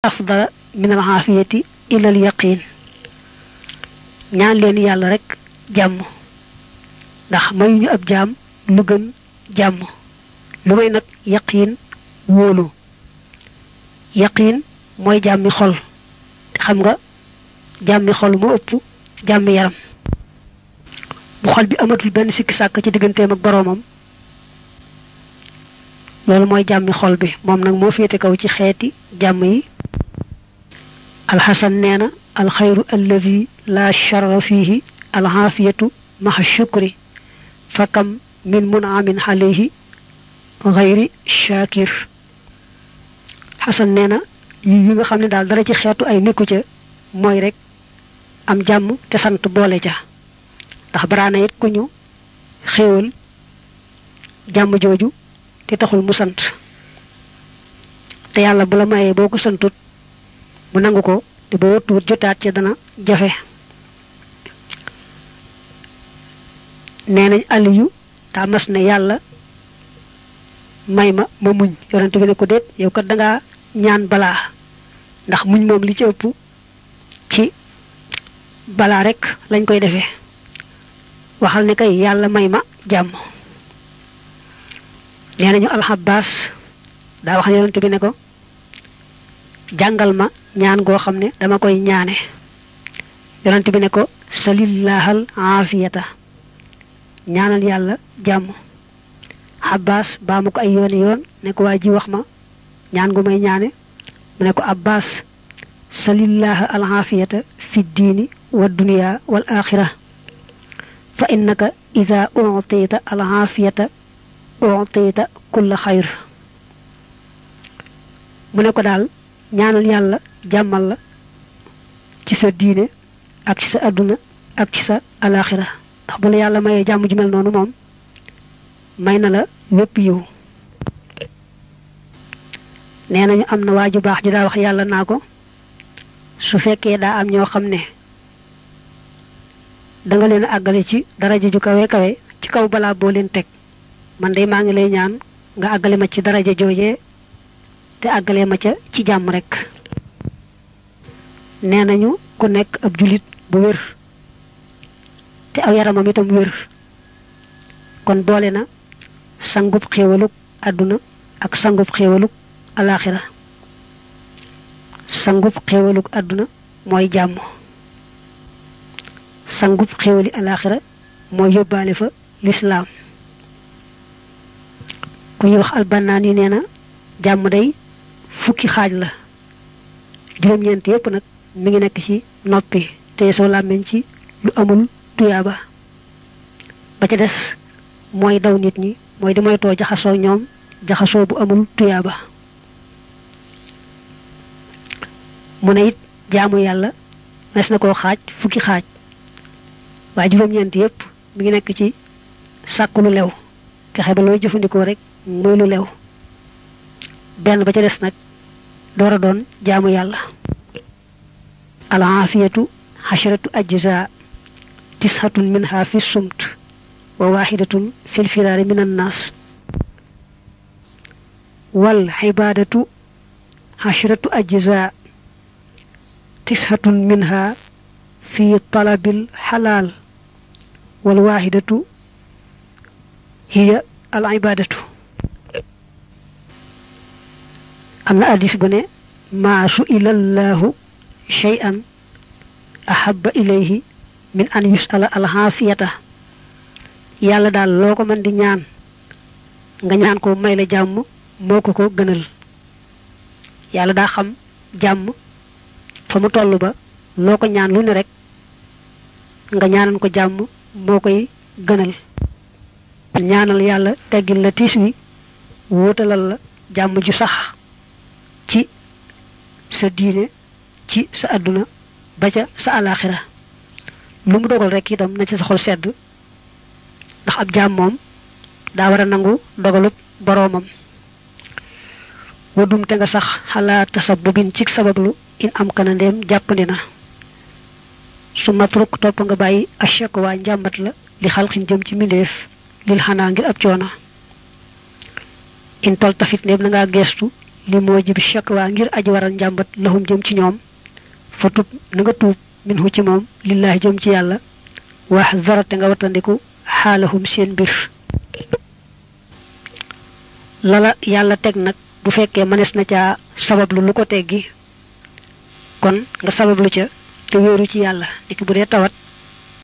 afdala min al aafiyati ila al yaqin ñaan leen yàlla rek jàmm ndax mayuñu ab jaam lu gën jàmm lu may nag yaqiin wóolu yaqiin mooy jàmmi xol te xam nga jàmmi xol moo ëpp jàmmi yaram bu xol bi amatul benn sikki sàkk ci digganteem ak boroomam loolu mooy jàmmi xol bi moom nag moo féete kaw ci xeeti jàmm yi alxasan nee na alxayru alladi la charra fihi alxaafiyatu maxa shukri fakam min munaamin alayhi xayri shakir xasan nee na yi nga xam ne daal dara ci xeetu ay nekku ca mooy rek am jàmm te sant boole ca ndax baraana it ku ñu xéewal jàmm jooju te taxul mu sant te yàlla bu la mayee boo ko santut mu nangu ko te boo wattuwut jotaat ca dana jafe nee nañ Aliyu daa mas ne yàlla may ma muñ yonent bi ne ko déet yow kat dangaa ñaan balaa ndax muñ moom li ci ëpp ci balaa rek lañ koy defee waxal ne kay yàlla may ma jàmm nee nañu alxabaas daa wax yonent bi ne ko jàngal ma ñaan goo xam ne dama koy ñaane yonent bi ne ko salillahal aafiyata ñaanal yàlla jàmm Abbas baa ma ko ay yooni yoon ne ko waa ji wax ma ñaan gu may ñaane mu ne ko Abbas salillaha al aafiyata fi diini wa dunya wal axira fa innaka ida utita al aafiyata utita kulla xayr mu ne ko daal ñaanal yàlla jàmmal la ci sa diine ak ci sa àdduna ak ci sa alaxira ndax bu la yàlla mayee jàmm ju mel noonu moom may na la wépp yiw nee nañu am na waa ju baax ju daa wax yàlla naa ko su fekkee daa am ñoo xam ne danga leen a àggale ci daraja ju kawe kawe ci kaw balaa boo leen teg man de maa ngi lay ñaan nga àggale ma ci daraja joojee te àggale ma ca ci jàmm rek nee nañu ku nekk ab julit bu wér te aw yaramam itam wér kon boole na sangub xéewaluk àdduna ak sangub xéewaluk alaxira sangub xéewaluk àdduna mooy jàmm sangub xéewali alaxira mooy yóbbaale fa lislaam ku ñuy wax albannaan yi nee na jàmm day fukki xaaj la juróom-ñeent yépp nag mi ngi nekk ci noppi te soo làmmiñ ci lu amul tuyaaba ba ca des mooy daw nit ñi mooy di moytoo jaxasoo ñoom jaxasoo bu amul tuyaaba mu ne it jaamu yàlla mes na koo xaaj fukki xaaj waaye juróom-ñeent yépp mi ngi nekk ci sàkku lu lew fexe ba looy jëfandikoo rek muy lu lew benn ba ca des nag door a doon jaamu yàlla al aafiyatu xasharatu ajza tishatun minha fi sumt wa waxidatun fi lfiraari min annaas wal xibaadatu xasharatu ajza tishatun minha fi talabil xalaal wal waxidatu hiya al ibadatu am na addis bu ne maa su'ila allahu shay'an ahabba ilayhi min an yus'ala al xaafiyata yàlla daal loo ko mën di ñaan nga ñaan ko may la jàmm moo ko ko gënal yàlla daa xam jàmm fa mu toll ba loo ko ñaan lu ne rek nga ñaanan ko jàmm moo koy gënal ñaanal yàlla teggil la tiis wi wuutalal la jàmm ju sax ci sa diine ci sa àdduna ba ca sa alaxira lu mu dogal rek itam na ci sa xol sedd ndax ab jaam moom daa war a nangu dogalub boroomam wadum te nga sax xalaa tasabubin ci sabablu in am kana ndeem jàppandi na su matruk topp nga bàyyi achek waa njàmbat la li xalxin jëm ci mbindeef lil xanaa ngir ab coono in tol tafit ndeem na ngaa geestu li mujib shakwa ngir aji waral njambat lahum jëm ci ñoom fatub na nga tuub minhu ci moom lillahi jëm ci yàlla wax zarate nga watandiku xaalahum seen mbir lala yàlla teg nag bu fekkee mënees na caa sabablu lu ko teggi kon nga sabablu ca te wéeru ci yàlla niki bu dee tawat